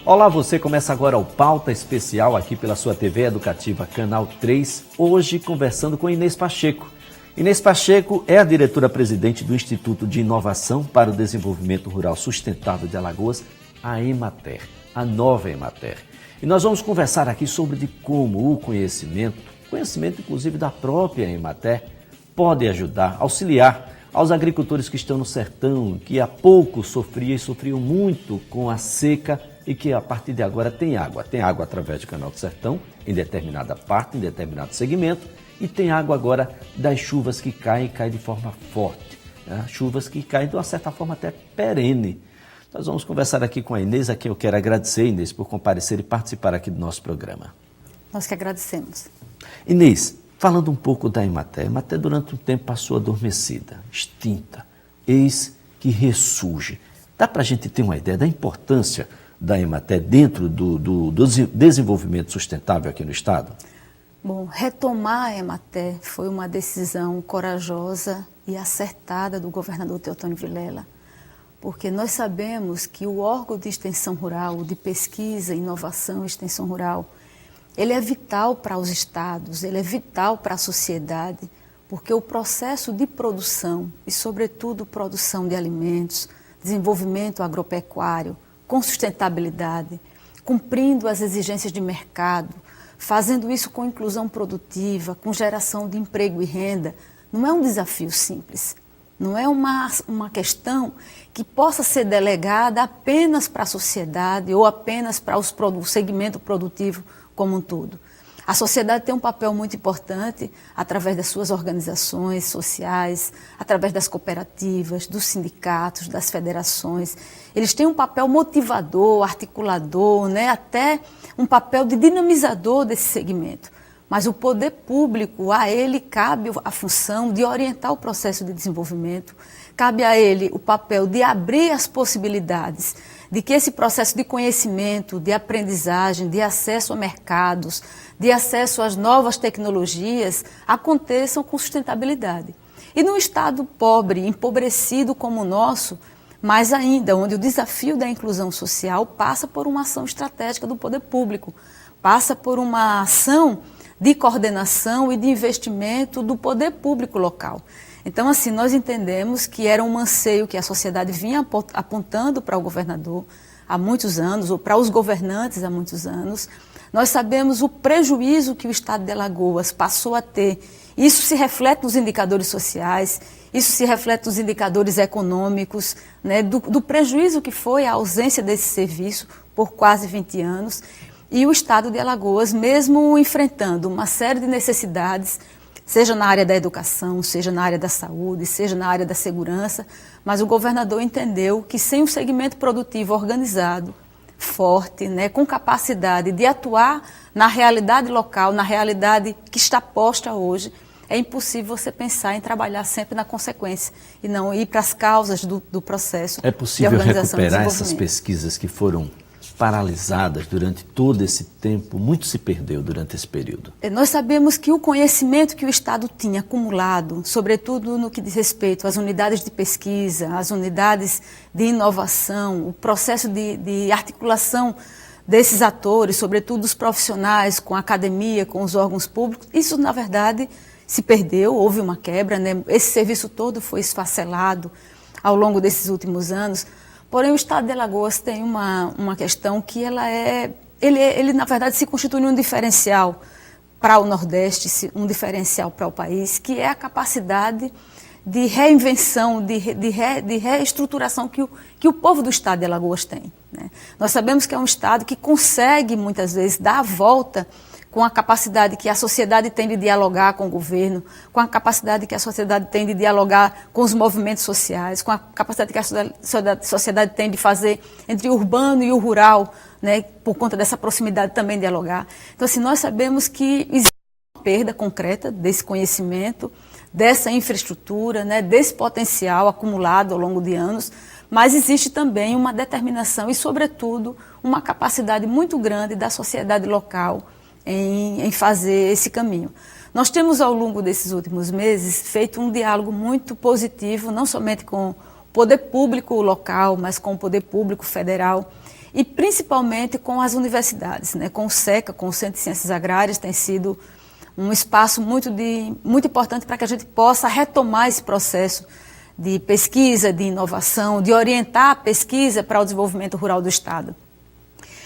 Olá, você começa agora o Pauta Especial aqui pela sua TV Educativa, Canal 3, hoje conversando com Inês Pacheco. Inês Pacheco é a diretora-presidente do Instituto de Inovação para o Desenvolvimento Rural Sustentável de Alagoas, a Emater, a nova Emater. E nós vamos conversar aqui sobre como o conhecimento inclusive da própria Emater, pode ajudar, auxiliar aos agricultores que estão no sertão, que há pouco sofriam muito com a seca e que a partir de agora tem água. Tem água através do Canal do Sertão, em determinada parte, em determinado segmento, e tem água agora das chuvas que caem de forma forte. Né? Chuvas que caem de uma certa forma até perene. Nós vamos conversar aqui com a Inês, a quem eu quero agradecer, Inês, por comparecer e participar aqui do nosso programa. Nós que agradecemos. Inês, falando um pouco da Emater, a Emater durante um tempo passou adormecida, extinta, eis que ressurge. Dá para a gente ter uma ideia da importância da Emater dentro do desenvolvimento sustentável aqui no Estado? Bom, retomar a Emater foi uma decisão corajosa e acertada do governador Teotônio Vilela, porque nós sabemos que o órgão de extensão rural, de pesquisa, inovação e extensão rural, ele é vital para os estados, ele é vital para a sociedade, porque o processo de produção e, sobretudo, produção de alimentos, desenvolvimento agropecuário, com sustentabilidade, cumprindo as exigências de mercado, fazendo isso com inclusão produtiva, com geração de emprego e renda, não é um desafio simples. Não é uma questão que possa ser delegada apenas para a sociedade ou apenas para o segmento produtivo como um todo. A sociedade tem um papel muito importante através das suas organizações sociais, através das cooperativas, dos sindicatos, das federações. Eles têm um papel motivador, articulador, até um papel de dinamizador desse segmento. Mas o poder público, a ele cabe a função de orientar o processo de desenvolvimento, cabe a ele o papel de abrir as possibilidades de que esse processo de conhecimento, de aprendizagem, de acesso a mercados, de acesso às novas tecnologias aconteçam com sustentabilidade. E num estado pobre, empobrecido como o nosso, mais ainda, onde o desafio da inclusão social passa por uma ação estratégica do poder público, passa por uma ação de coordenação e de investimento do poder público local. Então, assim, nós entendemos que era um anseio que a sociedade vinha apontando para o governador há muitos anos, ou para os governantes há muitos anos. Nós sabemos o prejuízo que o Estado de Alagoas passou a ter. Isso se reflete nos indicadores sociais, isso se reflete nos indicadores econômicos, do prejuízo que foi a ausência desse serviço por quase 20 anos. E o Estado de Alagoas, mesmo enfrentando uma série de necessidades, seja na área da educação, seja na área da saúde, seja na área da segurança, mas o governador entendeu que sem um segmento produtivo organizado, forte, com capacidade de atuar na realidade local, na realidade que está posta hoje, é impossível você pensar em trabalhar sempre na consequência e não ir para as causas do processo de organização. É possível recuperar essas pesquisas que foram paralisadas durante todo esse tempo? Muito se perdeu durante esse período. Nós sabemos que o conhecimento que o Estado tinha acumulado, sobretudo no que diz respeito às unidades de pesquisa, às unidades de inovação, o processo de articulação desses atores, sobretudo os profissionais com a academia, com os órgãos públicos, isso, na verdade, se perdeu, houve uma quebra, Esse serviço todo foi esfacelado ao longo desses últimos anos. Porém, o Estado de Alagoas tem uma questão que ele, na verdade, se constitui um diferencial para o Nordeste, um diferencial para o país, que é a capacidade de reinvenção, de reestruturação que o povo do Estado de Alagoas tem. Nós sabemos que é um Estado que consegue, muitas vezes, dar a volta com a capacidade que a sociedade tem de dialogar com o governo, com a capacidade que a sociedade tem de dialogar com os movimentos sociais, com a capacidade que a sociedade tem de fazer entre o urbano e o rural, por conta dessa proximidade também dialogar. Então, assim, nós sabemos que existe uma perda concreta desse conhecimento, dessa infraestrutura, desse potencial acumulado ao longo de anos, mas existe também uma determinação e, sobretudo, uma capacidade muito grande da sociedade local em fazer esse caminho. Nós temos, ao longo desses últimos meses, feito um diálogo muito positivo, não somente com o poder público local, mas com o poder público federal. e principalmente com as universidades, né? Com o SECA, com o Centro de Ciências Agrárias, tem sido um espaço muito importante para que a gente possa retomar esse processo de pesquisa, de inovação, de orientar a pesquisa para o desenvolvimento rural do Estado.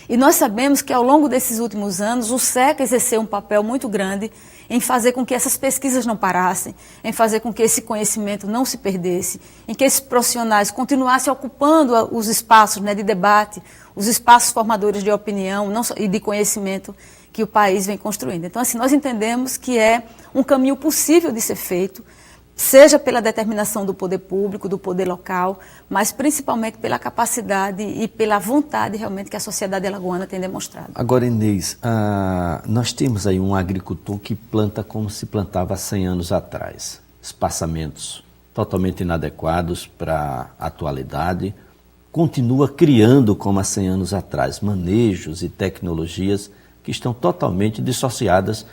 E nós sabemos que ao longo desses últimos anos o SECA exerceu um papel muito grande em fazer com que essas pesquisas não parassem, em fazer com que esse conhecimento não se perdesse, em que esses profissionais continuassem ocupando os espaços, né, de debate, os espaços formadores de opinião e de conhecimento que o país vem construindo. Então, assim, nós entendemos que é um caminho possível de ser feito, seja pela determinação do poder público, do poder local, mas principalmente pela capacidade e pela vontade realmente que a sociedade alagoana tem demonstrado. Agora, Inês, nós temos aí um agricultor que planta como se plantava há 100 anos atrás. Espaçamentos totalmente inadequados para a atualidade, continua criando como há 100 anos atrás, manejos e tecnologias que estão totalmente dissociadas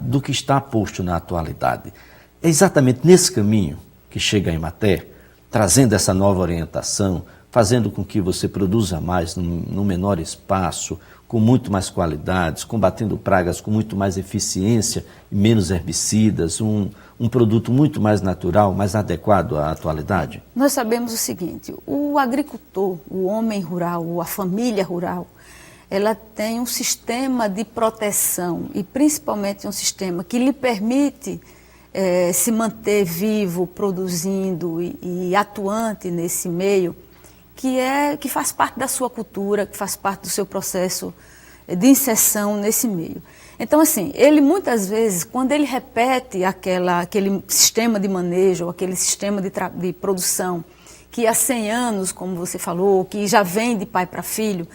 do que está posto na atualidade. É exatamente nesse caminho que chega a Emater, trazendo essa nova orientação, fazendo com que você produza mais no menor espaço, com muito mais qualidades, combatendo pragas com muito mais eficiência e menos herbicidas, um produto muito mais natural, mais adequado à atualidade? Nós sabemos o seguinte, o agricultor, o homem rural, a família rural, ela tem um sistema de proteção e principalmente um sistema que lhe permite se manter vivo, produzindo e atuante nesse meio, que faz parte da sua cultura, que faz parte do seu processo de inserção nesse meio. Então, assim, ele muitas vezes, quando ele repete aquele sistema de manejo, aquele sistema de produção, que há 100 anos, como você falou, que já vem de pai para filho,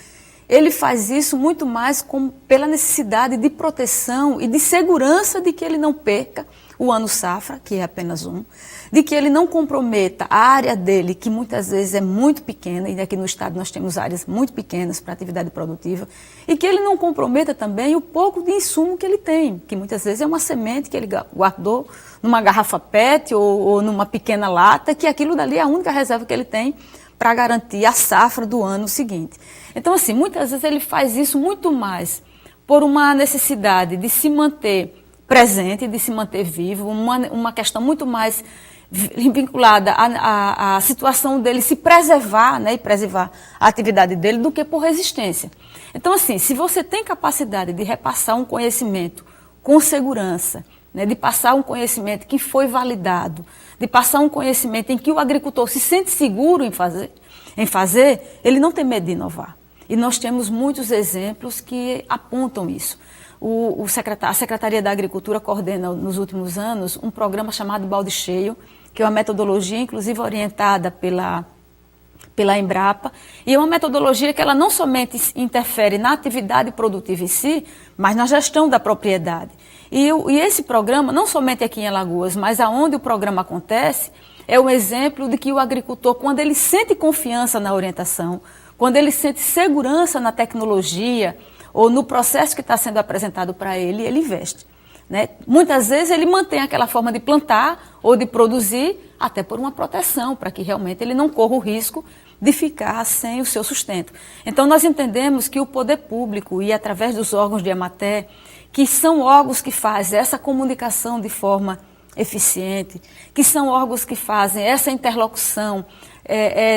ele faz isso muito mais pela necessidade de proteção e de segurança de que ele não perca o ano safra, que é apenas um, de que ele não comprometa a área dele, que muitas vezes é muito pequena, e aqui no estado nós temos áreas muito pequenas para atividade produtiva, e que ele não comprometa também o pouco de insumo que ele tem, que muitas vezes é uma semente que ele guardou numa garrafa PET ou numa pequena lata, que aquilo dali é a única reserva que ele tem para garantir a safra do ano seguinte. Então, assim, muitas vezes ele faz isso muito mais por uma necessidade de se manter presente, de se manter vivo, uma questão muito mais vinculada à situação dele se preservar, né, e preservar a atividade dele, do que por resistência. Então, assim, se você tem capacidade de repassar um conhecimento com segurança, né, de passar um conhecimento que foi validado, de passar um conhecimento em que o agricultor se sente seguro em fazer, ele não tem medo de inovar. E nós temos muitos exemplos que apontam isso. A Secretaria da Agricultura coordena nos últimos anos um programa chamado Balde Cheio, que é uma metodologia, inclusive, orientada pela Embrapa, e é uma metodologia que ela não somente interfere na atividade produtiva em si, mas na gestão da propriedade. E esse programa, não somente aqui em Alagoas, mas aonde o programa acontece, é um exemplo de que o agricultor, quando ele sente confiança na orientação, quando ele sente segurança na tecnologia ou no processo que está sendo apresentado para ele, ele investe. Né? Muitas vezes ele mantém aquela forma de plantar ou de produzir até por uma proteção, para que realmente ele não corra o risco de ficar sem o seu sustento. Então nós entendemos que o poder público e através dos órgãos de Emater, que são órgãos que fazem essa comunicação de forma eficiente, que são órgãos que fazem essa interlocução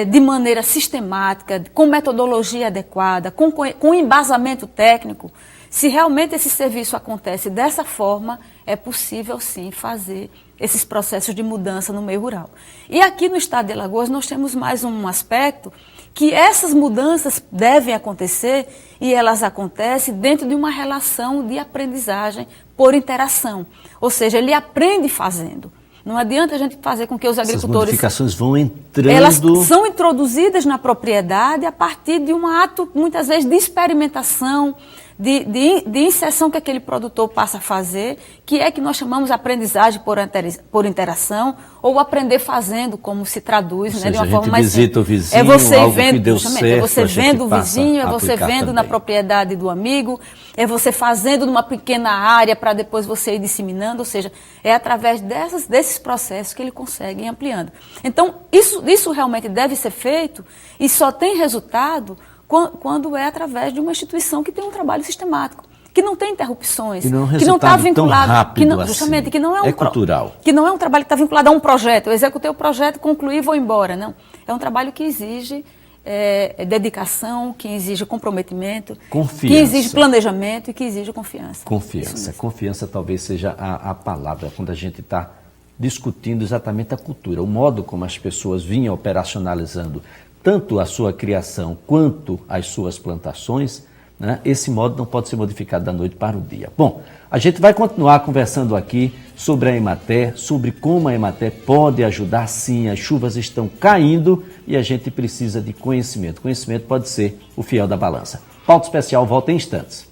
de maneira sistemática, com metodologia adequada, com embasamento técnico. Se realmente esse serviço acontece dessa forma, é possível sim fazer esses processos de mudança no meio rural. E aqui no estado de Alagoas nós temos mais um aspecto que essas mudanças devem acontecer e elas acontecem dentro de uma relação de aprendizagem por interação. Ou seja, ele aprende fazendo. Não adianta a gente fazer com que os agricultores... Essas modificações vão entrando... Elas são introduzidas na propriedade a partir de um ato, muitas vezes, de experimentação, de inserção que aquele produtor passa a fazer, que é que nós chamamos de aprendizagem por interação, ou aprender fazendo, como se traduz, né, de uma forma mais visita simples. O vizinho, é você algo vendo, que deu certo, é você vendo o vizinho, é você vendo também na propriedade do amigo, é você fazendo numa pequena área para depois você ir disseminando, ou seja, é através desses processos que ele consegue ir ampliando. Então, isso realmente deve ser feito e só tem resultado quando é através de uma instituição que tem um trabalho sistemático, que não tem interrupções, que não está vinculado, tão rápido justamente, assim. Que não é cultural. Que não é um trabalho que está vinculado a um projeto. Eu executei o projeto, concluí e vou embora. Não. É um trabalho que exige dedicação, que exige comprometimento, confiança. Que exige planejamento e que exige confiança. Confiança talvez seja a palavra quando a gente está discutindo exatamente a cultura, o modo como as pessoas vinham operacionalizando tanto a sua criação quanto as suas plantações, né? Esse modo não pode ser modificado da noite para o dia. Bom, a gente vai continuar conversando aqui sobre a Emater, sobre como a Emater pode ajudar. Sim, as chuvas estão caindo e a gente precisa de conhecimento. Conhecimento pode ser o fiel da balança. Pauta Especial volta em instantes.